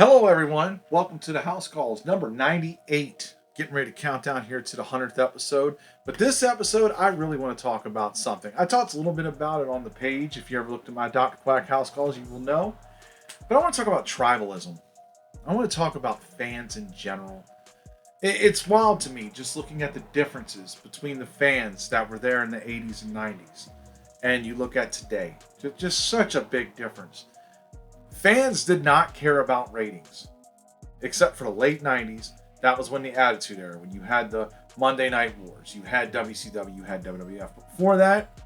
Hello, everyone. Welcome to the House Calls number 98. Getting ready to count down here to the 100th episode. But this episode, I really want to talk about something. I talked a little bit about it on the page. If you ever looked at my Doctor Quack House Calls, you will know. But I want to talk about tribalism. I want to talk about fans in general. It's wild to me just looking at the differences between the fans that were there in the 80s and 90s. And you look at today. Just such a big difference. Fans did not care about ratings, except for the late 90s. That was when the Attitude Era, when you had the Monday Night Wars, you had WCW, you had WWF. But before that,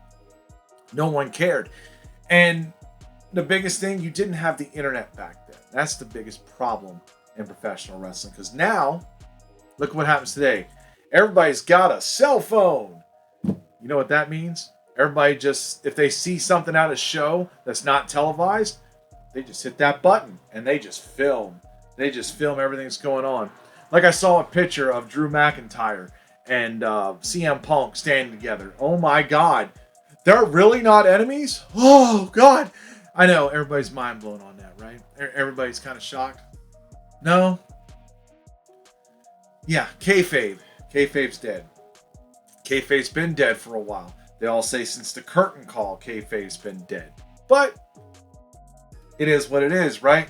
no one cared. And the biggest thing, you didn't have the internet back then. That's the biggest problem in professional wrestling. Because now, look what happens today. Everybody's got a cell phone. You know what that means? Everybody just, if they see something at a show that's not televised, they just hit that button and they just film. They just film everything that's going on. Like I saw a picture of Drew McIntyre and CM Punk standing together. Oh my God. They're really not enemies? Oh God. I know everybody's mind blown on that, right? Everybody's kind of shocked. No? Yeah, kayfabe. Kayfabe's dead. Kayfabe's been dead for a while. They all say since the curtain call, kayfabe's been dead. But it is what it is, right?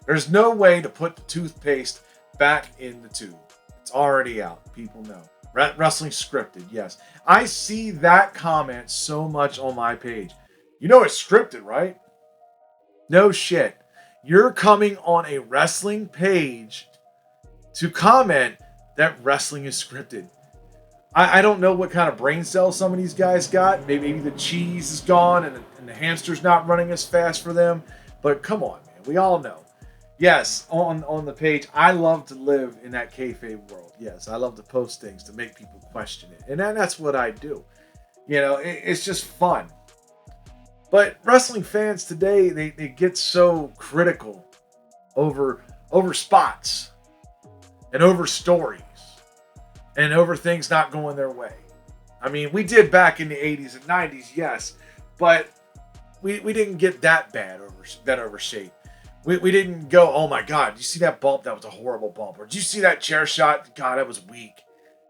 There's no way to put the toothpaste back in the tube. It's already out. People know. Wrestling scripted, yes. I see that comment so much on my page. You know it's scripted, right? No shit. You're coming on a wrestling page to comment that wrestling is scripted. I don't know what kind of brain cells some of these guys got. Maybe the cheese is gone and the hamster's not running as fast for them. But come on, man. We all know. Yes, on the page, I love to live in that kayfabe world. Yes, I love to post things to make people question it. And that's what I do. You know, it's just fun. But wrestling fans today, they get so critical over spots and over stories and over things not going their way. I mean, we did back in the 80s and 90s, yes, but we didn't get that bad over shape. We didn't go, oh my God, did you see that bump? That was a horrible bump. Or did you see that chair shot? God, that was weak.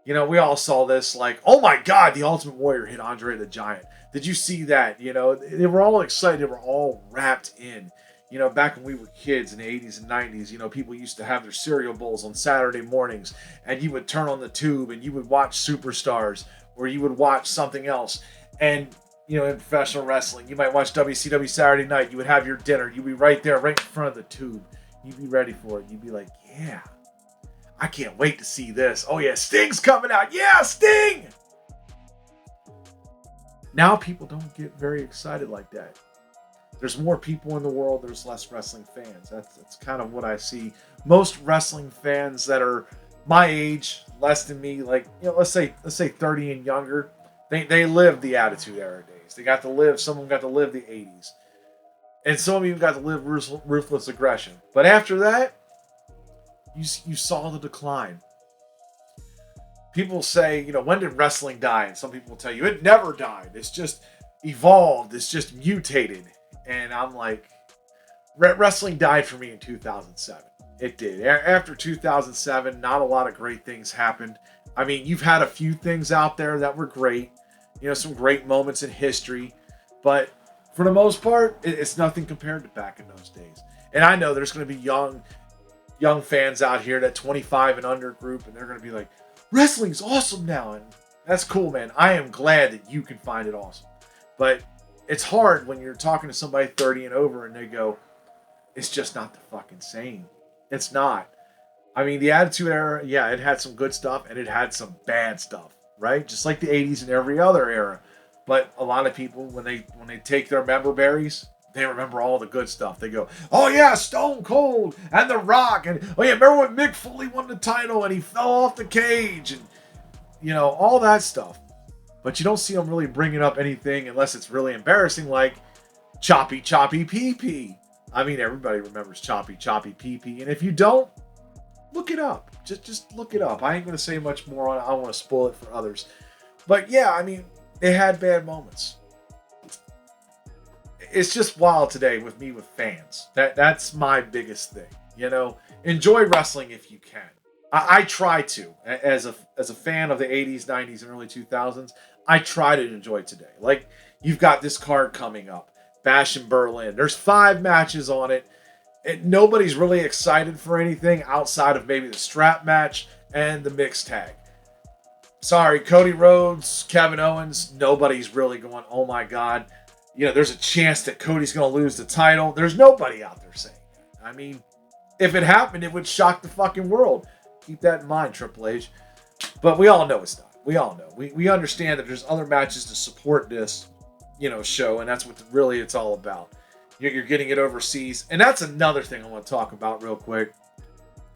You know, we all saw this like, oh my God, the Ultimate Warrior hit Andre the Giant. Did you see that? You know, they were all excited. They were all wrapped in. You know, back when we were kids in the 80s and 90s, you know, people used to have their cereal bowls on Saturday mornings, and you would turn on the tube and you would watch Superstars or you would watch something else. And you know, in professional wrestling, you might watch WCW Saturday night. You would have your dinner. You'd be right there, right in front of the tube. You'd be ready for it. You'd be like, yeah, I can't wait to see this. Oh yeah, Sting's coming out. Yeah, Sting! Now people don't get very excited like that. There's more people in the world. There's less wrestling fans. That's kind of what I see. Most wrestling fans that are my age, less than me, like, you know, let's say 30 and younger, they lived the Attitude Era days. They got to live, some of them got to live the 80s. And some of them got to live ruthless aggression. But after that, you saw the decline. People say, you know, when did wrestling die? And some people will tell you, it never died. It's just evolved. It's just mutated. And I'm like, wrestling died for me in 2007. It did. After 2007, not a lot of great things happened. I mean, you've had a few things out there that were great. You know, some great moments in history. But for the most part, it's nothing compared to back in those days. And I know there's going to be young fans out here, that 25 and under group, and they're going to be like, wrestling's awesome now. And that's cool, man. I am glad that you can find it awesome. But it's hard when you're talking to somebody 30 and over and they go, it's just not the fucking same. It's not. I mean, the Attitude Era, yeah, it had some good stuff and it had some bad stuff, right? Just like the 80s and every other era. But a lot of people, when they take their member berries, they remember all the good stuff. They go, oh yeah, Stone Cold and The Rock. And oh yeah, remember when Mick Foley won the title and he fell off the cage? And, you know, all that stuff. But you don't see them really bringing up anything unless it's really embarrassing, like Choppy Pee-Pee. I mean, everybody remembers Choppy Pee-Pee. And if you don't, look it up. Just look it up. I ain't going to say much more on it. I don't want to spoil it for others. But yeah, I mean, they had bad moments. It's just wild today with me with fans. That's my biggest thing. You know, enjoy wrestling if you can. I try to, as a fan of the 80s, 90s, and early 2000s. I try to enjoy today. Like, you've got this card coming up, Bash in Berlin. There's 5 matches on it. Nobody's really excited for anything outside of maybe the strap match and the mixed tag. Sorry, Cody Rhodes, Kevin Owens, nobody's really going, oh my God. You know, there's a chance that Cody's going to lose the title. There's nobody out there saying that. I mean, if it happened, it would shock the fucking world. Keep that in mind, Triple H. But we all know it's not. We all know. We understand that there's other matches to support this, you know, show, and that's what really it's all about. You're getting it overseas. And that's another thing I want to talk about real quick.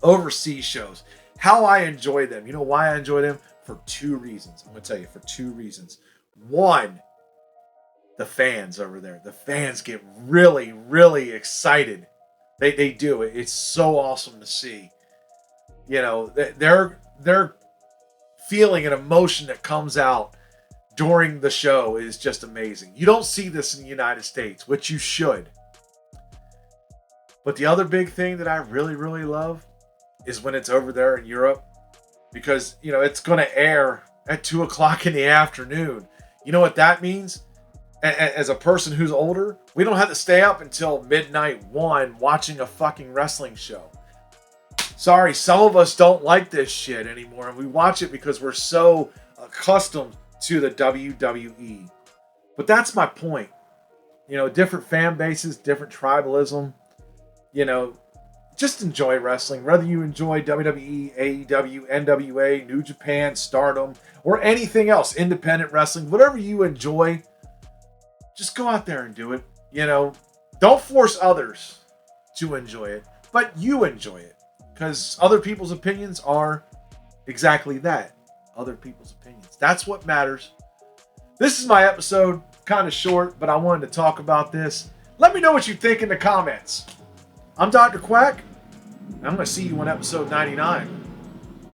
Overseas shows. How I enjoy them. You know why I enjoy them? For 2 reasons. I'm going to tell you, for 2 reasons. One, the fans over there. The fans get really, really excited. They do. It's so awesome to see. You know, they're feeling an emotion that comes out during the show is just amazing. You don't see this in the United States, which you should. But the other big thing that I really, really love is when it's over there in Europe, because, you know, it's going to air at 2 o'clock in the afternoon. You know what that means? As a person who's older, we don't have to stay up until midnight 1 watching a fucking wrestling show. Sorry, some of us don't like this shit anymore, and we watch it because we're so accustomed to the WWE. But that's my point. You know, different fan bases, different tribalism. You know, just enjoy wrestling. Whether you enjoy WWE, AEW, NWA, New Japan, Stardom, or anything else, independent wrestling, whatever you enjoy, just go out there and do it. You know, don't force others to enjoy it, but you enjoy it. Because other people's opinions are exactly that. Other people's opinions. That's what matters. This is my episode. Kind of short, but I wanted to talk about this. Let me know what you think in the comments. I'm Dr. Quack. I'm going to see you on episode 99.